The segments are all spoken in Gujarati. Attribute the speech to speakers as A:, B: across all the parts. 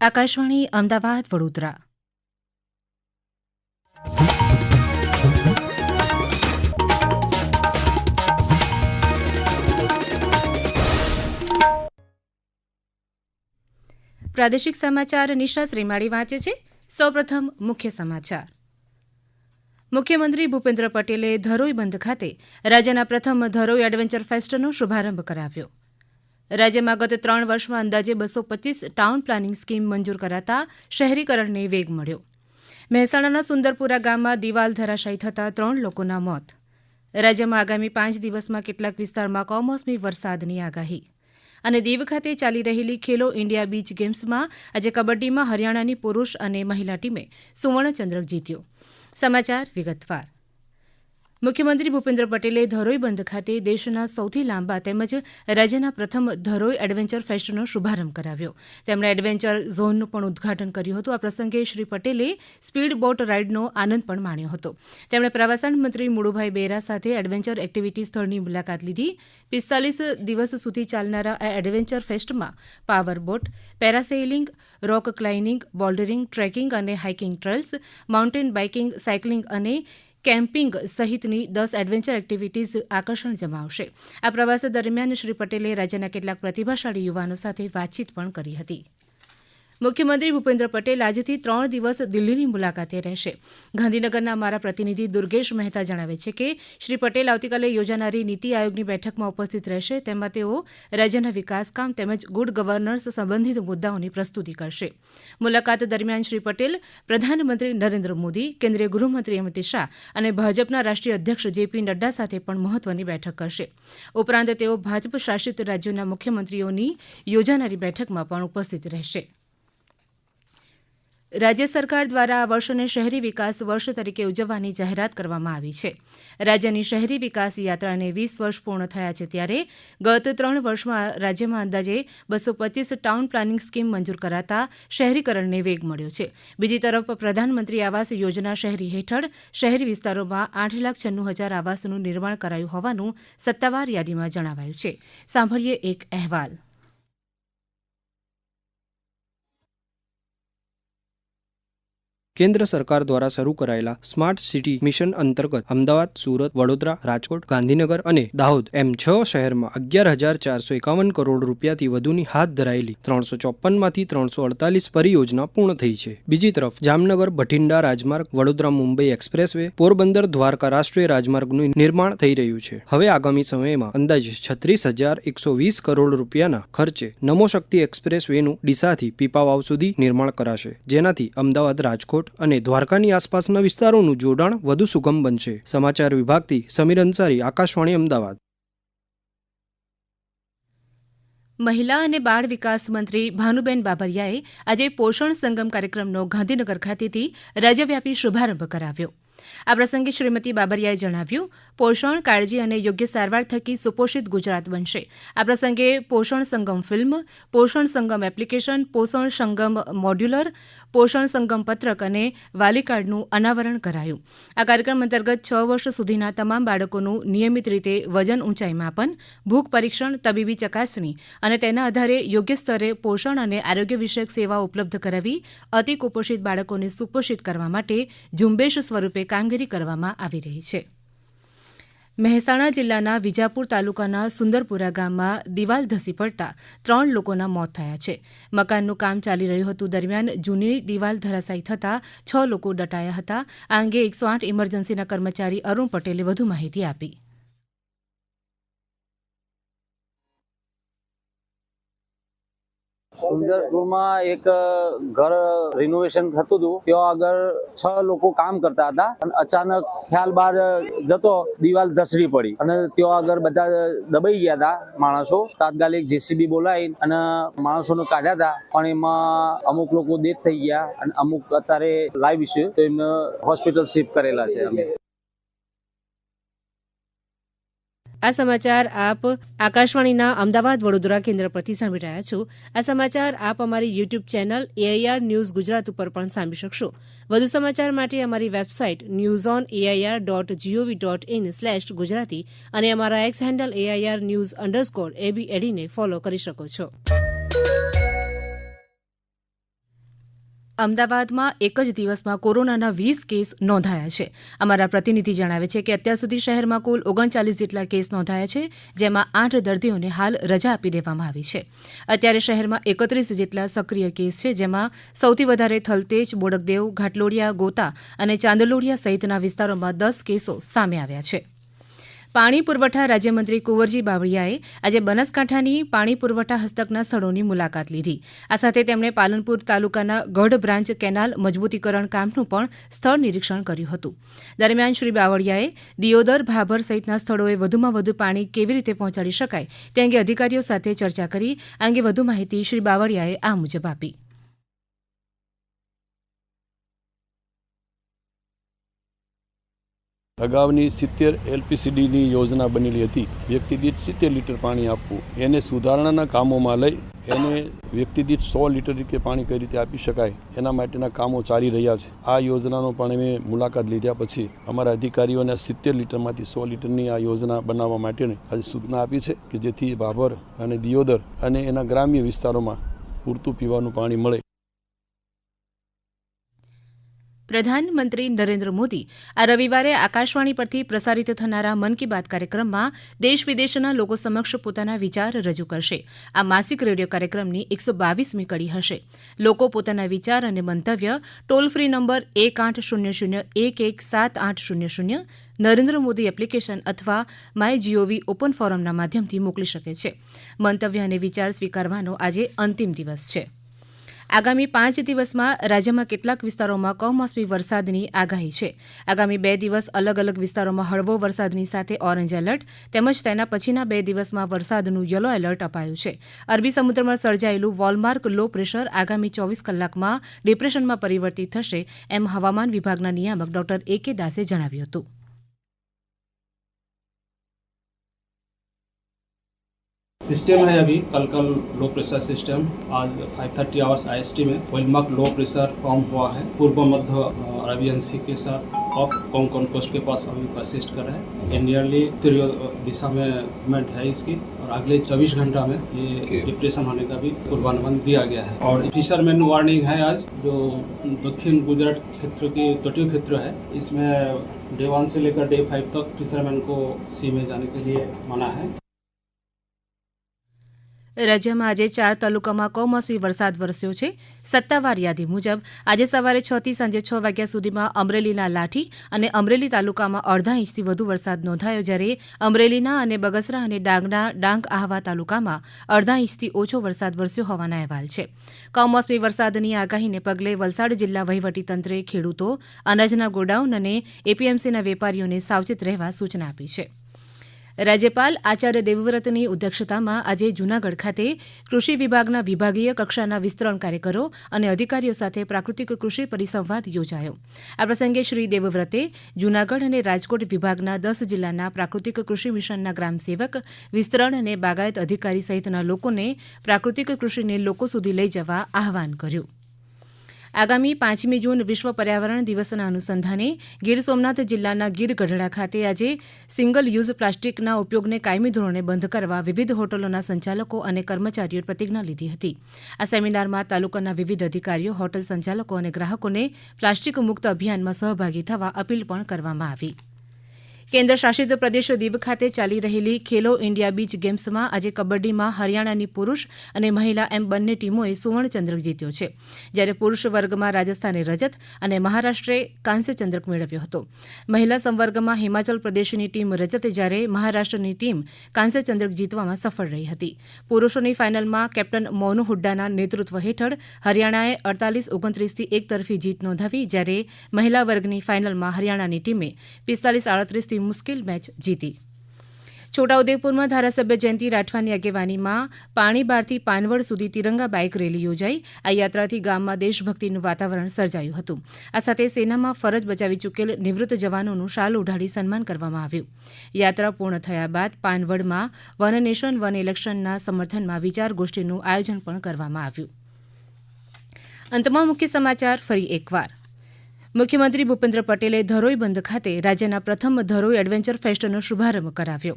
A: આકાશવાણી અમદાવાદ વડોદરા. પ્રાદેશિક સમાચાર નિશા શ્રીમાળી વાંચે છે. સૌપ્રથમ મુખ્ય સમાચાર. મુખ્યમંત્રી ભૂપેન્દ્ર પટેલે ધરોઈ બંધ ખાતે રાજ્યના પ્રથમ ધરોઈ એડવેન્ચર ફેસ્ટનો શુભારંભ કરાવ્યો. રાજ્યમાં ગત 3 વર્ષમાં અંદાજે 225 ટાઉન પ્લાનિંગ સ્કીમ મંજૂર કરાતા શહેરીકરણને વેગ મળ્યો. મહેસાણાના સુંદરપુરા ગામમાં દિવાલ ધરાશાયી થતાં 3 લોકોના મોત. રાજ્યમાં આગામી 5 દિવસમાં કેટલાક વિસ્તારમાં કમોસમી વરસાદની આગાહી. અને દીવ ખાતે ચાલી રહેલી ખેલો ઇન્ડિયા બીચ ગેમ્સમાં આજે કબડ્ડીમાં હરિયાણાની પુરૂષ અને મહિલા ટીમે સુવર્ણચંદ્રક જીત્યો. સમાચાર વિગતવાર. મુખ્યમંત્રી ભૂપેન્દ્ર પટેલે ધરોઈ બંધ ખાતે દેશના સૌથી લાંબા તેમજ રાજ્યના પ્રથમ ધરોઈ એડવેન્ચર ફેસ્ટનો શુભારંભ કરાવ્યો. તેમણે એડવેન્ચર ઝોનનું પણ ઉદઘાટન કર્યું હતું. આ પ્રસંગે શ્રી પટેલે સ્પીડ બોટ રાઇડનો આનંદ પણ માણ્યો હતો. તેમણે પ્રવાસન મંત્રી મુળુભાઈ બેરા સાથે એડવેન્ચર એક્ટિવિટી સ્થળની મુલાકાત લીધી. 45 દિવસ સુધી ચાલનારા આ adventure ફેસ્ટમાં power boat, પેરાસેઇલિંગ, rock climbing, બોલ્ડરિંગ, tracking અને hiking trails, mountain biking, cycling અને કેમ્પિંગ સહિતની 10 એડવેન્ચર એક્ટિવિટીઝ આકર્ષણ જમાવશે. આ પ્રવાસ દરમિયાન શ્રી પટેલે રાજ્યના કેટલાક પ્રતિભાશાળી યુવાનો સાથે વાતચીત પણ કરી હતી. મુખ્યમંત્રી ભૂપેન્દ્ર પટેલ આજથી 3 દિવસ દિલ્હીની મુલાકાતે રહેશે. ગાંધીનગરના અમારા પ્રતિનિધિ દુર્ગેશ મહેતા જણાવે છે કે શ્રી પટેલ આવતીકાલે યોજાનારી નીતિ આયોગની બેઠકમાં ઉપસ્થિત રહેશે. તેમાં તેઓ રાજ્યના વિકાસકામ તેમજ ગુડ ગવર્નન્સ સંબંધિત મુદ્દાઓની પ્રસ્તુતિ કરશે. મુલાકાત દરમિયાન શ્રી પટેલ પ્રધાનમંત્રી નરેન્દ્ર મોદી, કેન્દ્રીય ગૃહમંત્રી અમિત શાહ અને ભાજપના રાષ્ટ્રીય અધ્યક્ષ જેપી નડ્ડા સાથે પણ મહત્વની બેઠક કરશે. ઉપરાંત તેઓ ભાજપ શાસિત રાજ્યોના મુખ્યમંત્રીઓની યોજાનારી બેઠકમાં પણ ઉપસ્થિત રહેશે. રાજ્ય સરકાર દ્વારા આ વર્ષને શહેરી વિકાસ વર્ષ તરીકે ઉજવવાની જાહેરાત કરવામાં આવી છે. રાજ્યની શહેરી વિકાસ યાત્રાને 20 વર્ષ પૂર્ણ થયા છે ત્યારે ગત 3 વર્ષમાં રાજ્યમાં અંદાજે 225 ટાઉન પ્લાનિંગ સ્કીમ મંજૂર કરાતા શહેરીકરણને વેગ મળ્યો છે. બીજી તરફ પ્રધાનમંત્રી આવાસ યોજના શહેરી હેઠળ શહેરી વિસ્તારોમાં 8,96,000 આવાસનું નિર્માણ કરાયું હોવાનું સત્તાવાર યાદીમાં જણાવાયું છે. સાંભળીએ એક અહેવાલ.
B: કેન્દ્ર સરકાર દ્વારા શરૂ કરાયેલા સ્માર્ટ સિટી મિશન અંતર્ગત અમદાવાદ, સુરત, વડોદરા, રાજકોટ, ગાંધીનગર અને દાહોદ એમ 6 શહેરમાં 11,451 કરોડ રૂપિયાથી વધુની હાથ ધરાયેલી 354માંથી 348 પરિયોજના પૂર્ણ થઈ છે. બીજી તરફ જામનગર ભટિંડા રાજમાર્ગ, વડોદરા મુંબઈ એક્સપ્રેસવે, પોરબંદર દ્વારકા રાષ્ટ્રીય રાજમાર્ગનું નિર્માણ થઈ રહ્યું છે. હવે આગામી સમયમાં અંદાજે 36,120 કરોડ રૂપિયાના ખર્ચે નમો શક્તિ એક્સપ્રેસવેનું ડીસાથી પીપાવાવ સુધી નિર્માણ કરાશે, જેનાથી અમદાવાદ, રાજકોટ અને દ્વારકાની આસપાસના વિસ્તારોનું જોડાણ વધુ સુગમ બનશે. સમાચાર વિભાગથી સમીર અંસારી, આકાશવાણી અમદાવાદ.
A: મહિલા અને બાળ વિકાસ મંત્રી ભાનુબેન બાબરિયાએ આજે પોષણ સંગમ કાર્યક્રમનો ગાંધીનગર ખાતેથી રાજ્યવ્યાપી શુભારંભ કરાવ્યો. આ પ્રસંગે શ્રીમતી બાબરિયાએ જણાવ્યું, પોષણ, કાળજી અને યોગ્ય સારવાર થકી સુપોષિત ગુજરાત બનશે. આ પ્રસંગે પોષણ સંગમ ફિલ્મ, પોષણ સંગમ એપ્લિકેશન, પોષણ સંગમ મોડ્યુલર, પોષણ સંગમ પત્રક અને વાલી કાર્ડનું અનાવરણ કરાયું. આ કાર્યક્રમ અંતર્ગત 6 વર્ષ સુધીના તમામ બાળકોનું નિયમિત રીતે વજન ઊંચાઈ માપન, ભૂખ પરીક્ષણ, તબીબી ચકાસણી અને તેના આધારે યોગ્ય સ્તરે પોષણ અને આરોગ્ય વિષયક સેવાઓ ઉપલબ્ધ કરાવી અતિ કુપોષિત બાળકોને સુપોષિત કરવા માટે ઝુંબેશ સ્વરૂપે કામગીરી કરવામાં આવી રહી છે. મહેસાણા જિલ્લાના વિજાપુર તાલુકાના સુંદરપુરા ગામમાં દિવાલ ધસી પડતા 3 લોકોના મોત થયા છે. મકાનનું કામ ચાલી રહ્યું હતું દરમિયાન જૂની દિવાલ ધરાશાયી થતાં 6 લોકો દટાયા હતા. આ અંગે 108 ઇમરજન્સીના કર્મચારી અરુણ પટેલે વધુ માહિતી આપી.
C: સુંદરપુરમાં એક ઘર રિનોવેશન થતું હતું. ત્યાં આગળ 6 લોકો કામ કરતા હતા અને અચાનક ખ્યાલ બહાર જતો દિવાલ ધસડી પડી અને ત્યાં આગળ બધા દબાઈ ગયા હતા માણસો. તાત્કાલિક જેસીબી બોલાવી અને માણસોને કાઢ્યા હતા, પણ એમાં અમુક લોકો ડેથ થઈ ગયા અને અમુક અત્યારે લાઈવ છે તો એમને હોસ્પિટલ શિફ્ટ કરેલા છે અમે.
A: આ સમાચાર આપ આકાશવાણીના અમદાવાદ વડોદરા કેન્દ્ર પરથી સાંભળી રહ્યા છો. આ સમાચાર આપ અમારી YouTube channel AIR news Gujarat ઉપર પણ સાંભળી શકશો. વધુ સમાચાર માટે અમારી વેબસાઇટ newsonair.gov.in/gujarati અને અમારા એક્સ હેન્ડલ AIR_news_ab ને ફોલો કરી શકો છો. અમદાવાદમાં એક જ દિવસમાં કોરોનાના 20 કેસ નોંધાયા છે. અમારા પ્રતિનિધિ જણાવે છે કે અત્યાર સુધી શહેરમાં કુલ 39 જેટલા કેસ નોંધાયા છે, જેમાં 8 દર્દીઓને હાલ રજા આપી દેવામાં આવી છે. અત્યારે શહેરમાં 31 જેટલા સક્રિય કેસ છે, જેમાં સૌથી વધારે થલતેજ, બોડકદેવ, ઘાટલોડિયા, ગોતા અને ચાંદલોડિયા સહિતના વિસ્તારોમાં 10 કેસો સામે આવ્યા છે. પાણી પુરવઠા રાજ્યમંત્રી કુંવરજી બાવળિયાએ આજે બનાસકાંઠાની પાણી પુરવઠા હસ્તકના સ્થળોની મુલાકાત લીધી. આ સાથે તેમણે પાલનપુર તાલુકાના ગઢ બ્રાન્ચ કેનાલ મજબૂતીકરણ કામનું પણ સ્થળ નિરીક્ષણ કર્યું હતું. દરમિયાન શ્રી બાવળિયાએ દિયોદર, ભાભર સહિતના સ્થળોએ વધુમાં વધુ પાણી કેવી રીતે પહોંચાડી શકાય તે અંગે અધિકારીઓ સાથે ચર્ચા કરી. આ અંગે વધુ માહિતી શ્રી બાવળિયાએ આ મુજબ આપી.
D: અગાઉની 70 એલપીસીડીની યોજના બનેલી હતી. વ્યક્તિ દીઠ 70 લીટર પાણી આપવું, એને સુધારણાના કામોમાં લઈ એને વ્યક્તિ દીઠ 100 લીટર કે પાણી કઈ રીતે આપી શકાય એના માટેના કામો ચાલી રહ્યા છે. આ યોજનાનો પણ અમે મુલાકાત લીધા પછી અમારા અધિકારીઓને 70 લીટરમાંથી 100 લીટરની આ યોજના બનાવવા માટેની આજે સૂચના આપી છે કે જેથી ભાભર અને દિયોદર અને એના ગ્રામ્ય વિસ્તારોમાં પૂરતું પીવાનું પાણી મળે.
A: પ્રધાનમંત્રી નરેન્દ્ર મોદી આ રવિવારે આકાશવાણી પરથી પ્રસારિત થનારા મન કી બાત કાર્યક્રમમાં દેશ વિદેશના લોકો સમક્ષ પોતાના વિચાર રજૂ કરશે. આ માસિક રેડિયો કાર્યક્રમની 122મી કડી હશે. લોકો પોતાના વિચાર અને મંતવ્ય toll free number 1800117800 Narendra Modi application અથવા માય જીઓવી ઓપન ફોરમના માધ્યમથી મોકલી શકે છે. મંતવ્ય અને વિચાર સ્વીકારવાનો આજે અંતિમ દિવસ છે. આગામી 5 દિવસમાં રાજ્યમાં કેટલાક વિસ્તારોમાં કમોસમી વરસાદની આગાહી છે. આગામી 2 દિવસ અલગ અલગ વિસ્તારોમાં હળવો વરસાદની સાથે ઓરેન્જ એલર્ટ તેમજ તેના પછીના 2 દિવસમાં વરસાદનું યલો એલર્ટ અપાયું છે. અરબી સમુદ્રમાં સર્જાયેલું વોલમાર્ક લો પ્રેશર આગામી 24 કલાકમાં ડિપ્રેશનમાં પરિવર્તિત થશે એમ હવામાન વિભાગના નિયામક ડોક્ટર A.K. દાસે જણાવ્યું હતું.
E: सिस्टम है अभी कल लो प्रेशर सिस्टम आज 5:30 आवर्स IST में वॉलमार्क लो प्रेशर फॉर्म हुआ है. पूर्व मध्य अरबियन सी के साथ ऑफ कोंकण कोस्ट के पास अभी परसिस्ट कर रहा है. ये नियरली उत्तरी दिशा में मूवमेंट है इसकी और अगले 24 घंटा में ये डिप्रेशन होने का भी पूर्वानुमान दिया गया है. और फिशरमैन वार्निंग है आज जो दक्षिण गुजरात क्षेत्र के तटीय क्षेत्र है इसमें डे 1 से लेकर डे 5 तक फिशरमैन को सी में जाने के लिए मना है.
A: રાજ્યમાં આજે 4 તાલુકામાં કમોસમી વરસાદ વરસ્યો છે. સત્તાવાર યાદી મુજબ આજે સવારે 6 થી સાંજે 6 વાગ્યા સુધીમાં અમરેલીના લાઠી અને અમરેલી તાલુકામાં અડધા ઇંચથી વધુ વરસાદ નોંધાયો, જ્યારે અમરેલીના અને બગસરા અને ડાંગના ડાંગ આહવા તાલુકામાં અડધા ઇંચથી ઓછો વરસાદ વરસ્યો હોવાના અહેવાલ છે. કમોસમી વરસાદની આગાહીને પગલે વલસાડ જિલ્લા વહીવટીતંત્રે ખેડૂતો, અનાજના ગોડાઉન અને એપીએમસીના વેપારીઓને સાવચેત રહેવા સૂચના આપી છે. રાજ્યપાલ આચાર્ય દેવવ્રતની અધ્યક્ષતામાં આજે જૂનાગઢ ખાતે કૃષિ વિભાગના વિભાગીય કક્ષાના વિસ્તરણ કાર્યકરો અને અધિકારીઓ સાથે પ્રાકૃતિક કૃષિ પરિસંવાદ યોજાયો. આ પ્રસંગે શ્રી દેવવ્રતે જૂનાગઢ અને રાજકોટ વિભાગના 10 જિલ્લાના પ્રાકૃતિક કૃષિ મિશનના ગ્રામસેવક, વિસ્તરણ અને બાગાયત અધિકારી સહિતના લોકોને પ્રાકૃતિક કૃષિને લોકો સુધી લઈ જવા આહવાન કર્યું. આગામી 5મી જૂન વિશ્વ પર્યાવરણ દિવસના અનુસંધાને ગીર સોમનાથ જિલ્લાના ગીર ગઢડા ખાતે આજે સિંગલ યુઝ પ્લાસ્ટિકના ઉપયોગને કાયમી ધોરણે બંધ કરવા વિવિધ હોટલોના સંચાલકો અને કર્મચારીઓએ પ્રતિજ્ઞા લીધી હતી. આ સેમિનારમાં તાલુકાના વિવિધ અધિકારીઓ, હોટલ સંચાલકો અને ગ્રાહકોને પ્લાસ્ટિક મુક્ત અભિયાનમાં સહભાગી થવા અપીલ પણ કરવામાં આવી. કેન્દ્ર શાસિત પ્રદેશ દીવ ખાતે ચાલી રહેલી ખેલો ઇન્ડિયા બીચ ગેમ્સમાં આજે કબડ્ડીમાં હરિયાણાની પુરૂષ અને મહિલા એમ બંને ટીમોએ સુવર્ણચંદ્રક જીત્યો છે, જ્યારે પુરૂષ વર્ગમાં રાજસ્થાને રજત અને મહારાષ્ટ્રે કાંસ્ય ચંદ્રક મેળવ્યો હતો. મહિલા સંવર્ગમાં હિમાચલ પ્રદેશની ટીમ રજત, જ્યારે મહારાષ્ટ્રની ટીમ કાંસ્ય ચંદ્રક જીતવામાં સફળ રહી હતી. પુરૂષોની ફાઇનલમાં કેપ્ટન મોનુ હુડ્ડાના નેતૃત્વ હેઠળ હરિયાણાએ 48-29થી એકતરફી જીત નોંધાવી, જ્યારે મહિલા વર્ગની ફાઇનલમાં હરિયાણાની ટીમે 45-38થી મુશ્કેલ મેચ જીતી. છોટાઉદેપુરમાં ધારાસભ્ય જયંતિ રાઠવાની આગેવાનીમાં પાણીબારથી પાનવડ સુધી તિરંગા બાઇક રેલી યોજાઈ. આ યાત્રાથી ગામમાં દેશભક્તિનું વાતાવરણ સર્જાયું હતું. આ સાથે સેનામાં ફરજ બજાવી ચૂકેલ નિવૃત્ત જવાનોનું શાલ ઉઢાડી સન્માન કરવામાં આવ્યું. યાત્રા પૂર્ણ થયા બાદ પાનવડમાં વન નેશન વન ઇલેક્શનના સમર્થનમાં વિચાર ગોષ્ઠીનું આયોજન પણ કરવામાં આવ્યું. અંતમાં મુખ્ય સમાચાર ફરી એકવાર. મુખ્યમંત્રી ભૂપેન્દ્ર પટેલે ધરોઈ બંધ ખાતે રાજ્યના પ્રથમ ધરોઈ એડવેન્ચર ફેસ્ટનો શુભારંભ કરાવ્યો.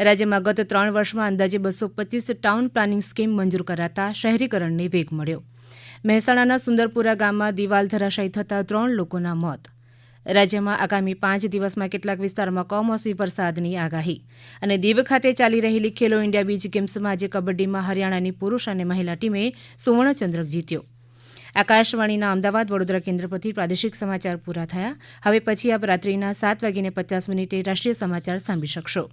A: રાજ્યમાં ગત 3 વર્ષમાં અંદાજે 225 ટાઉન પ્લાનિંગ સ્કીમ મંજૂર કરાતા શહેરીકરણને વેગ મળ્યો. મહેસાણાના સુંદરપુરા ગામમાં દિવાલ ધરાશાયી થતાં 3 લોકોના મોત. રાજ્યમાં આગામી 5 દિવસમાં કેટલાક વિસ્તારોમાં કમોસમી વરસાદની આગાહી. અને દીવ ખાતે ચાલી રહેલી ખેલો ઇન્ડિયા બીચ ગેમ્સમાં આજે કબડ્ડીમાં હરિયાણાની પુરુષ અને મહિલા ટીમે સુવર્ણચંદ્રક જીત્યો. આકાશવાણીના અમદાવાદ વડોદરા કેન્દ્ર પરથી પ્રાદેશિક સમાચાર પૂરા થયા. હવે પછી આપ રાત્રિના 7:50 રાષ્ટ્રીય સમાચાર સાંભળી શકશો.